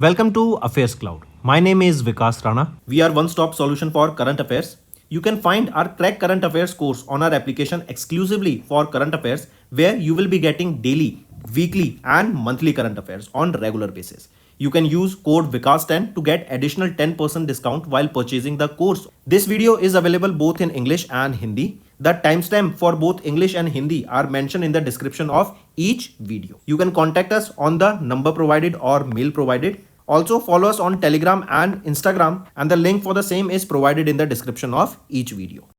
Welcome to AffairsCloud. My name is Vikas Rana. We are one-stop solution for current affairs. You can find our Crack Current Affairs course on our application exclusively for current affairs, where you will be getting daily, weekly and monthly current affairs on regular basis. You can use code VIKAS10 to get additional 10% discount while purchasing the course. This video is available both in English and Hindi. The timestamp for both English and Hindi are mentioned in the description of each video. You can contact us on the number provided or mail provided. Also follow us on Telegram and Instagram, and the link for the same is provided in the description of each video.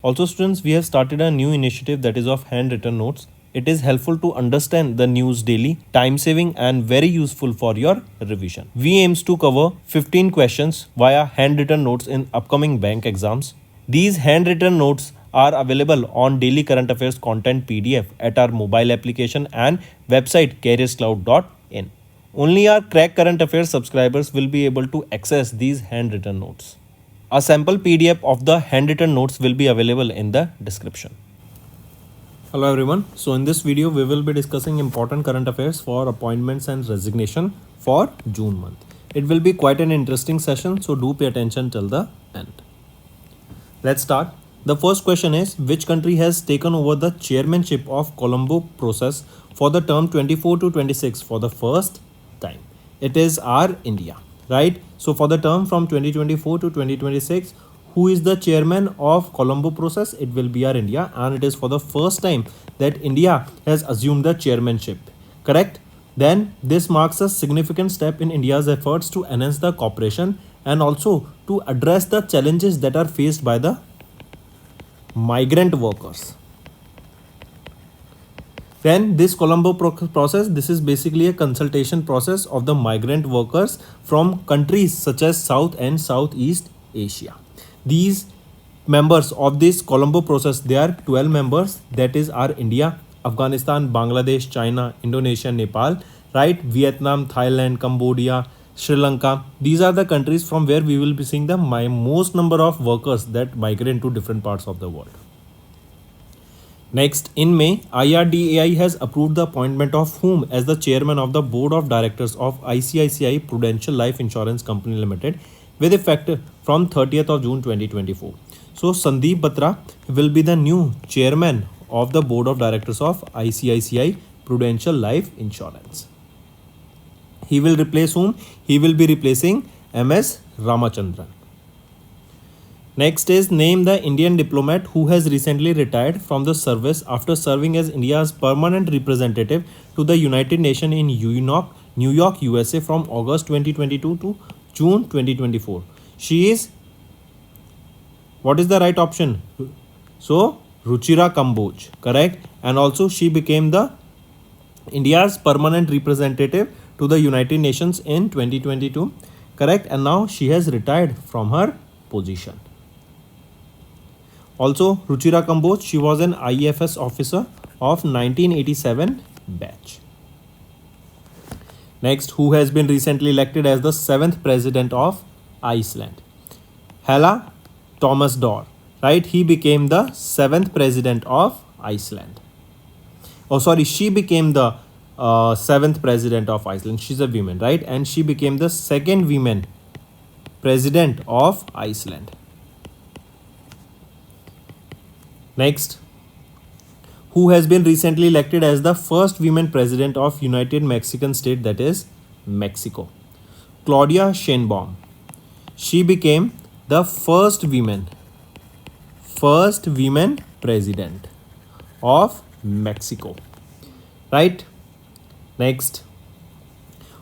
Also students, we have started a new initiative that is of handwritten notes. It is helpful to understand the news daily, time saving and very useful for your revision. We aims to cover 15 questions via handwritten notes in upcoming bank exams. These handwritten notes are available on daily current affairs content PDF at our mobile application and website careerscloud.in. Only our Crack Current Affairs subscribers will be able to access these handwritten notes. A sample PDF of the handwritten notes will be available in the description. Hello everyone. So in this video we will be discussing important current affairs for appointments and resignation for June month. It will be quite an interesting session, so do pay attention till the end. Let's start. The first question is, which country has taken over the chairmanship of Colombo process for the term 24 to 26 for the first time? It is our India, right? So for the term from 2024 to 2026, who is the chairman of Colombo process? It will be our India, and it is for the first time that India has assumed the chairmanship, correct? Then this marks a significant step in India's efforts to enhance the cooperation and also to address the challenges that are faced by the migrant workers. Then this Colombo process, this is basically a consultation process of the migrant workers from countries such as South and Southeast Asia. These members of this Colombo process, they are 12 members. That is our India, Afghanistan, Bangladesh, China, Indonesia, Nepal, right? Vietnam, Thailand, Cambodia, Sri Lanka. These are the countries from where we will be seeing the most number of workers that migrate to different parts of the world. Next, in May, IRDAI has approved the appointment of whom as the chairman of the board of directors of ICICI Prudential Life Insurance Company Limited with effect from 30th of June 2024. So Sandeep Batra will be the new chairman of the board of directors of ICICI Prudential Life Insurance. He will replace whom? He will be replacing MS Ramachandran. Next is, name the Indian diplomat who has recently retired from the service after serving as India's permanent representative to the United Nations in New York, USA from August 2022 to June 2024. She is, what is the right option? So Ruchira Kamboj, correct? And also she became the India's permanent representative to the United Nations in 2022, correct? And now she has retired from her position. Also, Ruchira Kamboj, she was an IFS officer of 1987 batch. Next, who has been recently elected as the 7th president of Iceland? Hela Thomasdóttir, right? He became the 7th president of Iceland. Oh, sorry, she became the 7th president of Iceland. She's a woman, right? And she became the second woman president of Iceland. Next, who has been recently elected as the first woman president of United Mexican State, that is Mexico? Claudia Sheinbaum. She became the first woman president of Mexico, right? Next,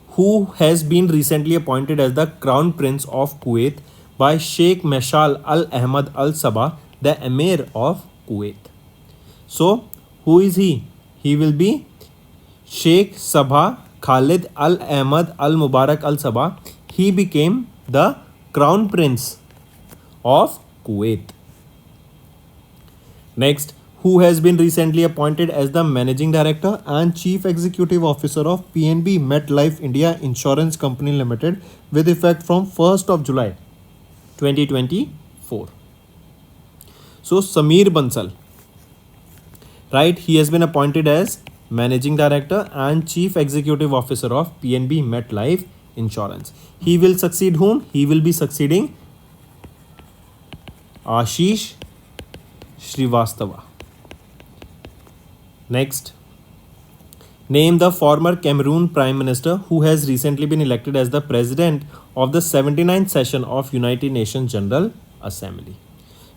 who has been recently appointed as the Crown Prince of Kuwait by Sheikh Mashal Al Ahmad Al Sabah, the Emir of Kuwait? So, who is he? He will be Sheikh Sabah Khalid Al Ahmad Al Mubarak Al Sabah. He became the Crown Prince of Kuwait. Next, who has been recently appointed as the Managing Director and Chief Executive Officer of PNB MetLife India Insurance Company Limited with effect from 1st of July 2024. So Sameer Bansal, right, he has been appointed as Managing Director and Chief Executive Officer of PNB MetLife Insurance. He will succeed whom? He will be succeeding Ashish Srivastava. Next, name the former Cameroon Prime Minister who has recently been elected as the President of the 79th session of United Nations General Assembly.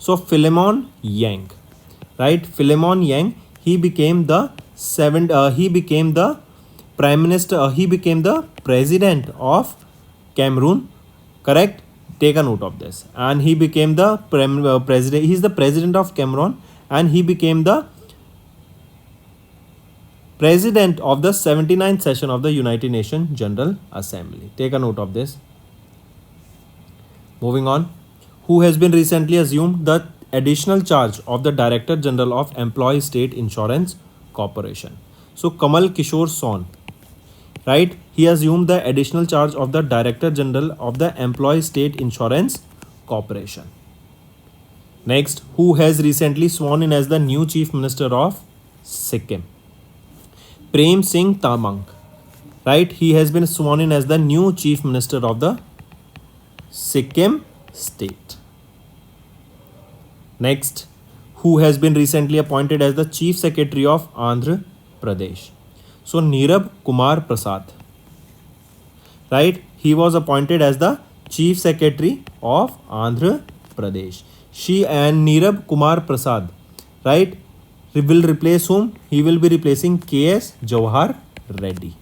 So Philemon Yang, right? Philemon Yang, he became the Prime Minister. He became the President of Cameroon. Correct? Take a note of this. And he became the President. He is the President of Cameroon, and he became the President of the 79th session of the United Nations General Assembly. Take a note of this. Moving on. Who has been recently assumed the additional charge of the Director General of Employee State Insurance Corporation? So Kamal Kishore Son, right? He assumed the additional charge of the Director General of the Employee State Insurance Corporation. Next, who has recently sworn in as the new Chief Minister of Sikkim? Prem Singh Tamang, right? He has been sworn in as the new Chief Minister of the Sikkim state. Next, who has been recently appointed as the Chief Secretary of Andhra Pradesh? So Nirab Kumar Prasad, right? He was appointed as the Chief Secretary of Andhra Pradesh. She and Nirab Kumar Prasad, right, will replace whom? He will be replacing K.S. Jawahar Reddy.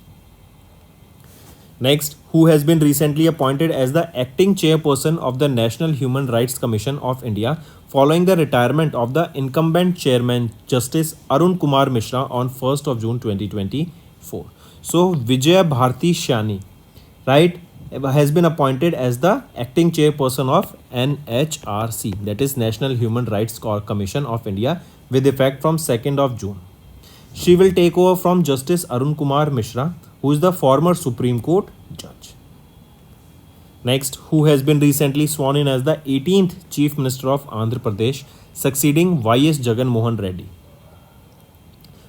Next, who has been recently appointed as the acting chairperson of the National Human Rights Commission of India following the retirement of the incumbent chairman Justice Arun Kumar Mishra on 1st of June 2024. So Vijaya Bharti Shyani, right, has been appointed as the acting chairperson of NHRC, that is National Human Rights Commission of India, with effect from 2nd of June. She will take over from Justice Arun Kumar Mishra, who is the former Supreme Court judge. Next, who has been recently sworn in as the 18th Chief Minister of Andhra Pradesh, succeeding Y.S. Jagan Mohan Reddy?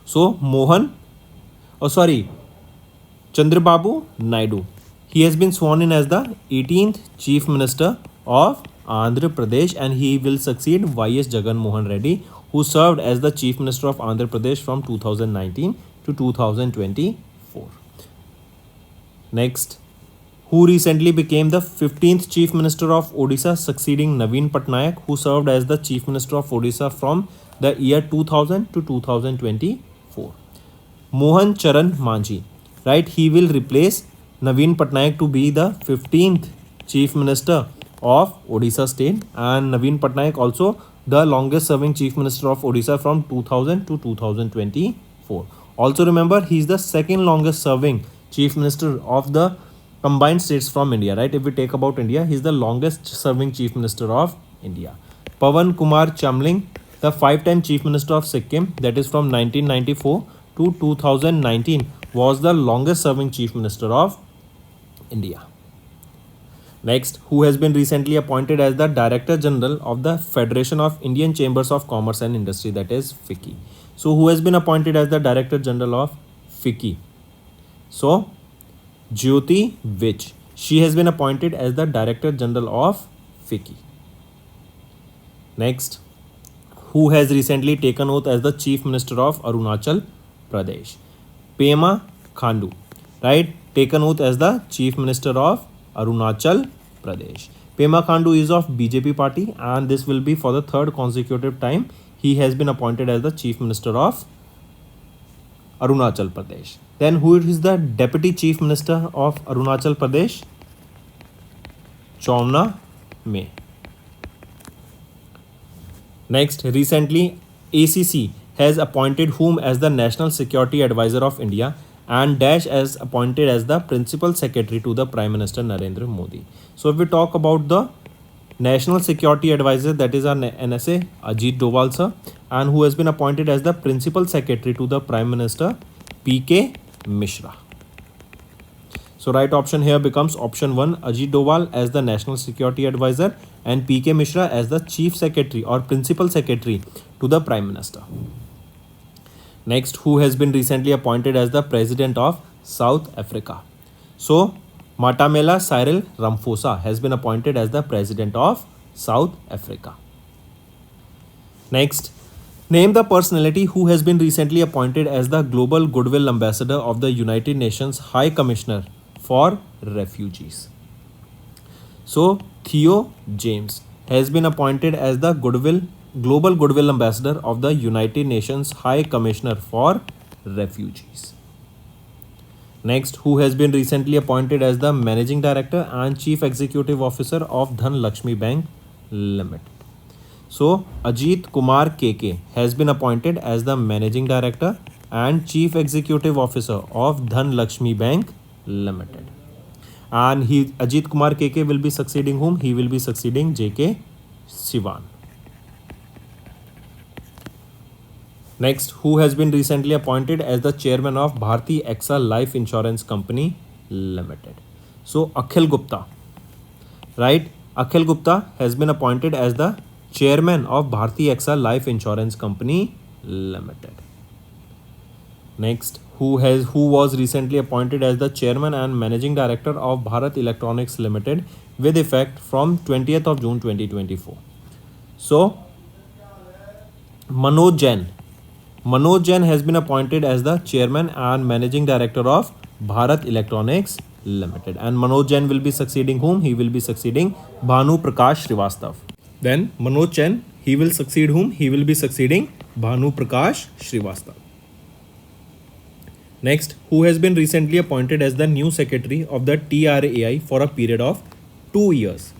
So Chandrababu Naidu. He has been sworn in as the 18th Chief Minister of Andhra Pradesh, and he will succeed Y.S. Jagan Mohan Reddy, who served as the Chief Minister of Andhra Pradesh from 2019 to 2024. Next, who recently became the 15th Chief Minister of Odisha, succeeding Naveen Patnaik, who served as the Chief Minister of Odisha from the year 2000 to 2024. Mohan Charan Manjhi, right? He will replace Naveen Patnaik to be the 15th Chief Minister of Odisha state, and Naveen Patnaik also the longest serving Chief Minister of Odisha from 2000 to 2024. Also remember, he is the second longest serving Chief Minister of the combined states from India, right? If we take about India, he is the longest serving Chief Minister of India. Pawan Kumar Chamling, the 5-time Chief Minister of Sikkim, that is from 1994 to 2019, was the longest serving Chief Minister of India. Next, who has been recently appointed as the Director General of the Federation of Indian Chambers of Commerce and Industry, that is FICCI. So who has been appointed as the Director General of FICCI? So Jyoti Vich, she has been appointed as the Director General of FICCI. Next, who has recently taken oath as the Chief Minister of Arunachal Pradesh? Pema Khandu, right, taken oath as the Chief Minister of Arunachal Pradesh. Pema Khandu is of BJP party, and this will be for the third consecutive time he has been appointed as the Chief Minister of Arunachal Pradesh. Then who is the Deputy Chief Minister of Arunachal Pradesh? Chawna May. Next, recently ACC has appointed whom as the National Security Advisor of India, and Dash as appointed as the Principal Secretary to the Prime Minister Narendra Modi. So if we talk about the National Security Advisor, that is our NSA, Ajit Doval sir, and who has been appointed as the Principal Secretary to the Prime Minister, P.K. Mishra. So So right option here becomes option 1, Ajit Doval as the National Security Advisor and PK Mishra as the Chief Secretary or Principal Secretary to the Prime Minister. Next, who has been recently appointed as the President of South Africa? So Matamela Cyril Ramaphosa has been appointed as the President of South Africa. Next, name the personality who has been recently appointed as the Global Goodwill Ambassador of the United Nations High Commissioner for Refugees. So Theo James has been appointed as the Global Goodwill Ambassador of the United Nations High Commissioner for Refugees. Next, who has been recently appointed as the Managing Director and Chief Executive Officer of Dhan Lakshmi Bank Limited. So Ajit Kumar KK has been appointed as the Managing Director and Chief Executive Officer of Dhan Lakshmi Bank Limited. And Ajit Kumar KK will be succeeding whom? He will be succeeding JK Sivan. Next, who has been recently appointed as the chairman of Bharti AXA Life Insurance Company Limited? So Akhil Gupta, right? Akhil Gupta has been appointed as the chairman of Bharti AXA Life Insurance Company Limited. Next, who was recently appointed as the chairman and managing director of Bharat Electronics Limited with effect from 20th of June 2024. So Manoj Jain. Manoj Jain has been appointed as the chairman and managing director of Bharat Electronics Limited. And Manoj Jain will be succeeding whom? He will be succeeding Bhanu Prakash Srivastav. Then Manoj Jain, he will succeed whom? He will be succeeding Bhanu Prakash Srivastav. Next, who has been recently appointed as the new secretary of the TRAI for a period of 2 years?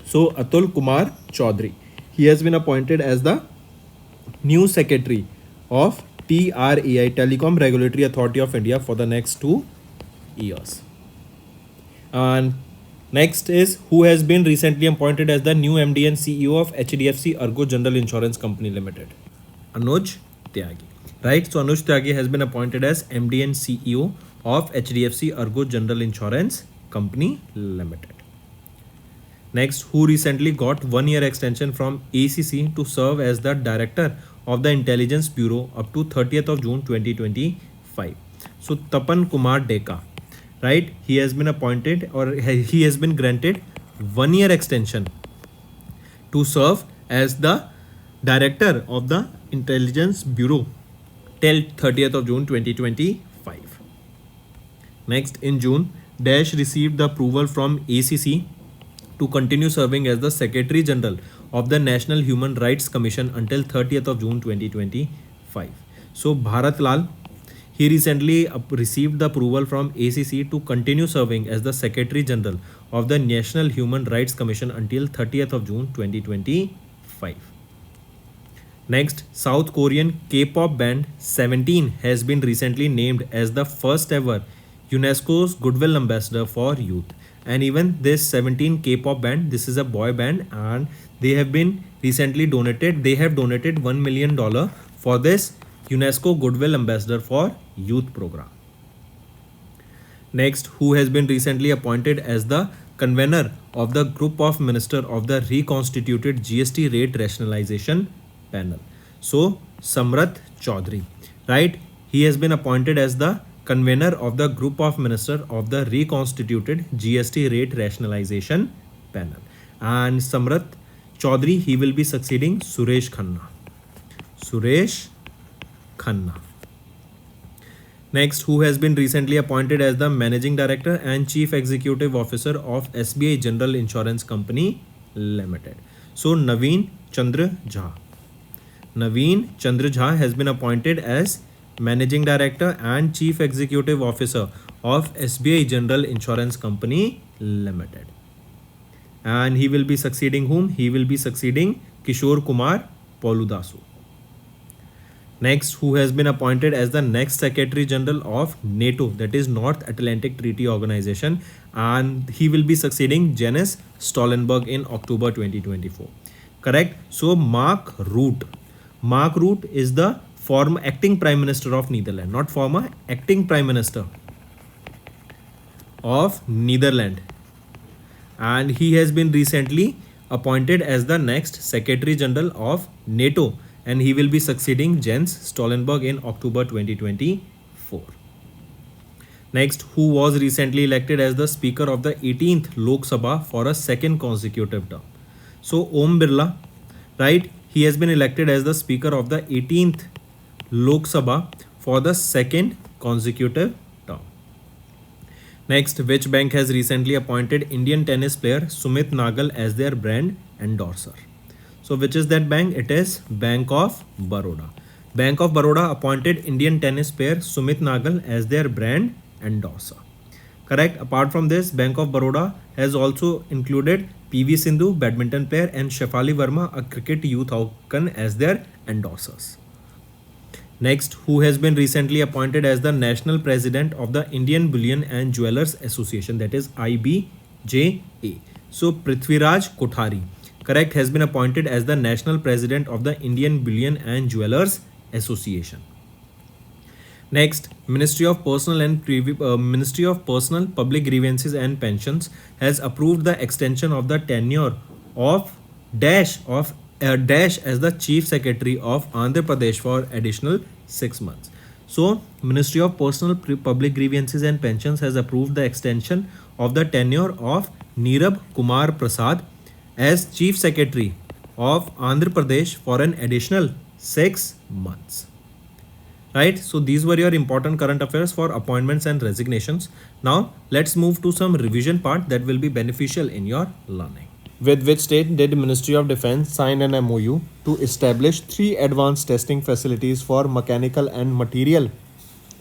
So Atul Kumar Chaudhary, he has been appointed as the new secretary of TRAI, Telecom Regulatory Authority of India, for the next 2 years. And next is who has been recently appointed as the new MD and CEO of HDFC Ergo General Insurance Company Limited? Anuj Tyagi. Right, so Anuj Tyagi has been appointed as MD and CEO of HDFC Ergo General Insurance Company Limited. Next, who recently got 1-year extension from ACC to serve as the director of the Intelligence Bureau up to 30th of June 2025. So Tapan Kumar Deka, right? He has been appointed, or he has been granted 1-year extension to serve as the director of the Intelligence Bureau till 30th of June 2025. Next, in June, Dash received the approval from ACC to continue serving as the Secretary General of the National Human Rights Commission until 30th of June 2025. So Bharat Lal, he recently received the approval from ACC to continue serving as the Secretary General of the National Human Rights Commission until 30th of June 2025. Next, South Korean K-pop band 17 has been recently named as the first ever UNESCO's Goodwill Ambassador for Youth. And even this 17 K-pop band, this is a boy band, and they have been recently donated $1 million for this UNESCO Goodwill Ambassador for Youth program. Next, who has been recently appointed as the convener of the group of minister of the reconstituted GST rate rationalization panel? So Samrat Chaudhary, right? He has been appointed as the convener of the group of minister of the reconstituted GST rate rationalization panel. And Samrat Chaudhary, he will be succeeding Suresh Khanna. Suresh Khanna. Next, who has been recently appointed as the managing director and chief executive officer of SBI General Insurance Company Limited? So Naveen Chandra Jha. Naveen Chandra Jha has been appointed as Managing Director and Chief Executive Officer of SBI General Insurance Company Limited. And he will be succeeding whom? He will be succeeding Kishore Kumar Poludasu. Next, who has been appointed as the next Secretary General of NATO, that is North Atlantic Treaty Organization, and he will be succeeding Jens Stoltenberg in October 2024. Correct? So Mark Rutte. Mark Rutte is the former acting Prime Minister of Netherlands, not former, acting Prime Minister of Netherlands, and he has been recently appointed as the next Secretary General of NATO, and he will be succeeding Jens Stoltenberg in October 2024. Next, who was recently elected as the Speaker of the 18th Lok Sabha for a second consecutive term? So Om Birla, right? He has been elected as the Speaker of the 18th Lok Sabha for the second consecutive term. Next, which bank has recently appointed Indian tennis player Sumit Nagal as their brand endorser? So which is that bank? It is Bank of Baroda. Bank of Baroda appointed Indian tennis player Sumit Nagal as their brand endorser. Correct. Apart from this, Bank of Baroda has also included PV Sindhu, badminton player, and Shefali Verma, a cricket youth icon, as their endorsers. Next, who has been recently appointed as the National President of the Indian Bullion and Jewelers Association, that is IBJA. So Prithviraj Kothari, correct, has been appointed as the National President of the Indian Bullion and Jewelers Association. Next, Ministry of Personal, Public Grievances and Pensions has approved the extension of the tenure of Dash as the Chief Secretary of Andhra Pradesh for additional 6 months. So, Ministry of Personal, Public Grievances and Pensions has approved the extension of the tenure of Nirab Kumar Prasad as Chief Secretary of Andhra Pradesh for an additional 6 months. Right, so these were your important current affairs for appointments and resignations. Now let's move to some revision part that will be beneficial in your learning. With which state did Ministry of Defense sign an MOU to establish 3 advanced testing facilities for mechanical and material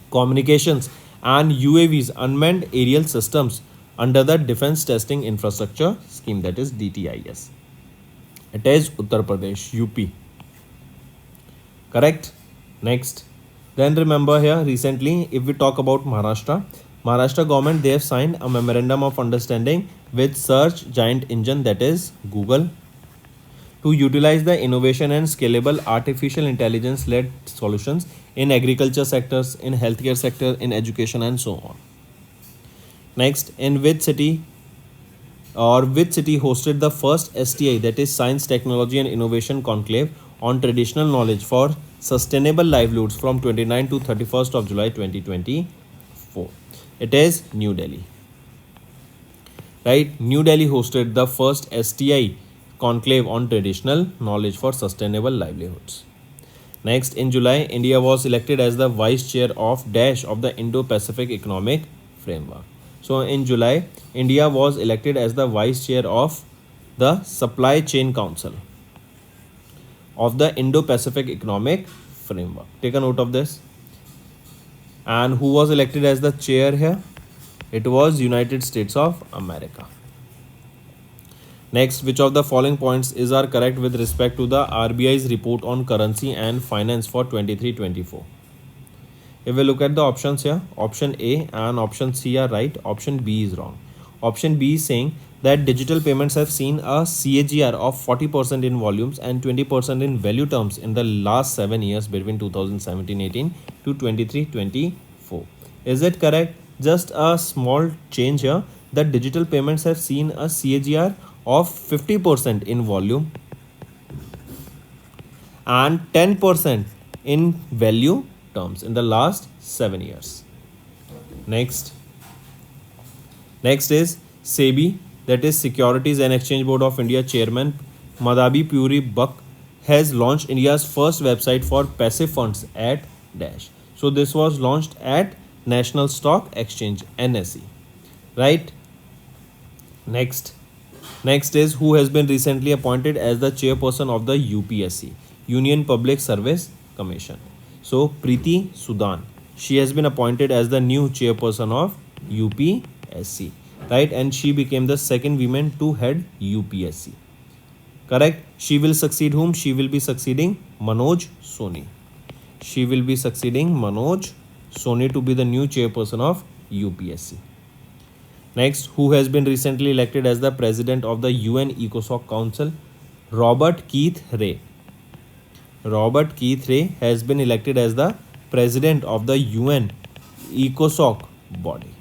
communications and UAVs unmanned aerial systems under the Defense Testing Infrastructure Scheme, that is DTIS? It is Uttar Pradesh, UP. Correct. Next. Then remember here, recently, if we talk about Maharashtra government, they have signed a memorandum of understanding with search giant engine, that is Google, to utilize the innovation and scalable artificial intelligence led solutions in agriculture sectors, in healthcare sector, in education, and so on. Next, in which city hosted the first STI, that is Science, Technology and Innovation Conclave on Traditional Knowledge for Sustainable Livelihoods from 29 to 31st of July 2024? It is New Delhi. Right? New Delhi hosted the first STI conclave on traditional knowledge for sustainable livelihoods. Next, in July, India was elected as the vice chair of Dash of the Indo-Pacific Economic Framework. So in July, India was elected as the vice chair of the Supply Chain Council of the Indo-Pacific Economic Framework. Take a note of this. And who was elected as the chair here? It was United States of America. Next, which of the following points are correct with respect to the RBI's report on currency and finance for 23-24? If we look at the options here, option A and option C are right, option B is wrong. Option B is saying that digital payments have seen a CAGR of 40% in volumes and 20% in value terms in the last 7 years between 2017-18 to 23-24. Is it correct? Just a small change here, that digital payments have seen a CAGR of 50% in volume and 10% in value terms in the last 7 years. Next is SEBI, that is Securities and Exchange Board of India chairman Madhabi Puri Buck has launched India's first website for passive funds at Dash. So this was launched at National Stock Exchange, NSE. Right? Next is who has been recently appointed as the chairperson of the UPSC, Union Public Service Commission. So Preeti Sudan, she has been appointed as the new chairperson of UPSC, right? And she became the second woman to head UPSC. Correct? She will succeed whom? She will be succeeding Manoj Soni. She will be succeeding Manoj Soni to be the new chairperson of UPSC. Next, who has been recently elected as the president of the UN ECOSOC Council? Robert Keith Ray. Robert Keith Ray has been elected as the president of the UN ECOSOC body.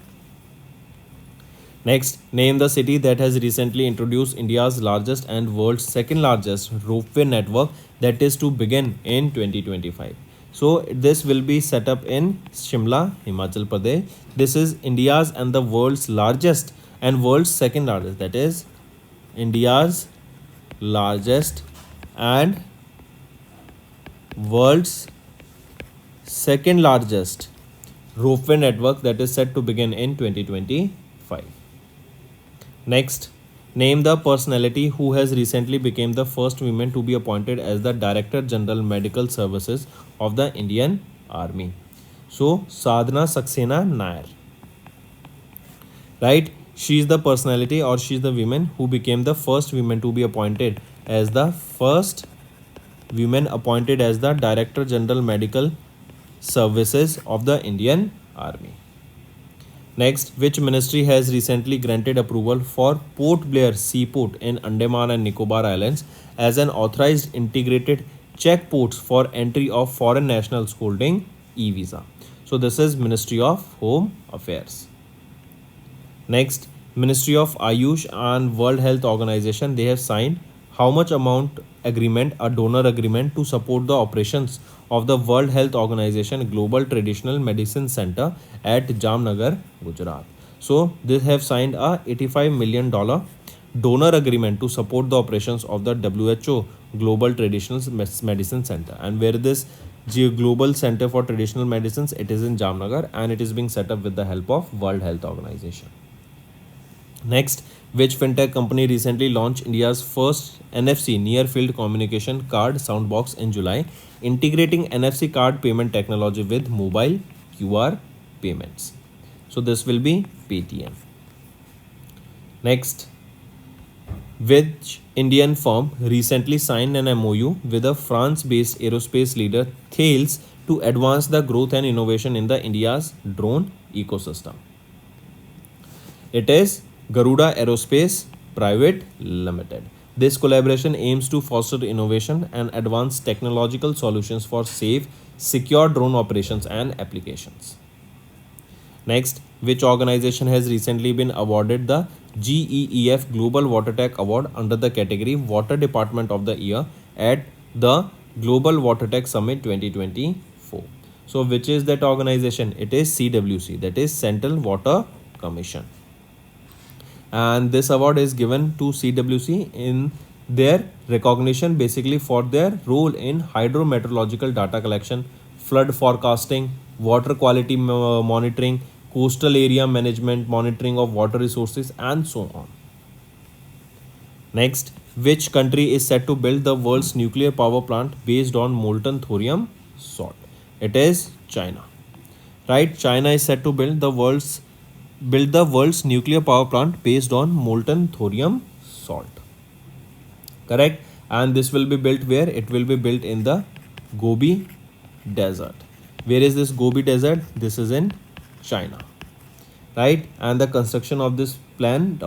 Next, name the city that has recently introduced India's largest and world's second largest ropeway network that is to begin in 2025. So this will be set up in Shimla, Himachal Pradesh. This is India's and the world's largest and world's second largest. That is India's largest and world's second largest ropeway network that is set to begin in 2025. Next, name the personality who has recently become the first woman to be appointed as the Director General Medical Services of the Indian Army. So, Sadhana Saxena Nair. Right? She is the personality or she is the woman who became the first woman to be appointed as the first women appointed as the Director General Medical Services of the Indian Army. Next, which ministry has recently granted approval for Port Blair Seaport in Andaman and Nicobar Islands as an authorized integrated check ports for entry of foreign nationals holding e-visa? So this is Ministry of Home Affairs. Next, Ministry of Ayush and World Health Organization, they have signed how much amount agreement, a donor agreement to support the operations of the World Health Organization Global Traditional Medicine Center at Jamnagar, Gujarat. So they have signed a $85 million donor agreement to support the operations of the WHO Global Traditional Medicine Center. And where this Global Center for Traditional Medicines, it is in Jamnagar and it is being set up with the help of World Health Organization. Next, which fintech company recently launched India's first NFC near field communication card soundbox in July, integrating NFC card payment technology with mobile QR payments? So this will be Paytm. Next, which Indian firm recently signed an MOU with a France-based aerospace leader Thales to advance the growth and innovation in the India's drone ecosystem? It is Garuda Aerospace Private Limited. This collaboration aims to foster innovation and advance technological solutions for safe, secure drone operations and applications. Next, which organization has recently been awarded the GEEF Global Water Tech Award under the category Water Department of the Year at the Global Water Tech Summit 2024? So, which is that organization? It is CWC, that is Central Water Commission. And this award is given to CWC in their recognition basically for their role in hydrometeorological data collection, flood forecasting, water quality monitoring, coastal area management, monitoring of water resources, and so on. Next, which country is set to build the world's nuclear power plant based on molten thorium salt? It is China. Right? China is set to build the world's nuclear power plant based on molten thorium salt. Correct? And this will be built where? It will be built in the Gobi Desert. Where is this Gobi Desert? This is in China. Right? And the construction of this plant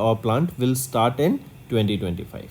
will start in 2025.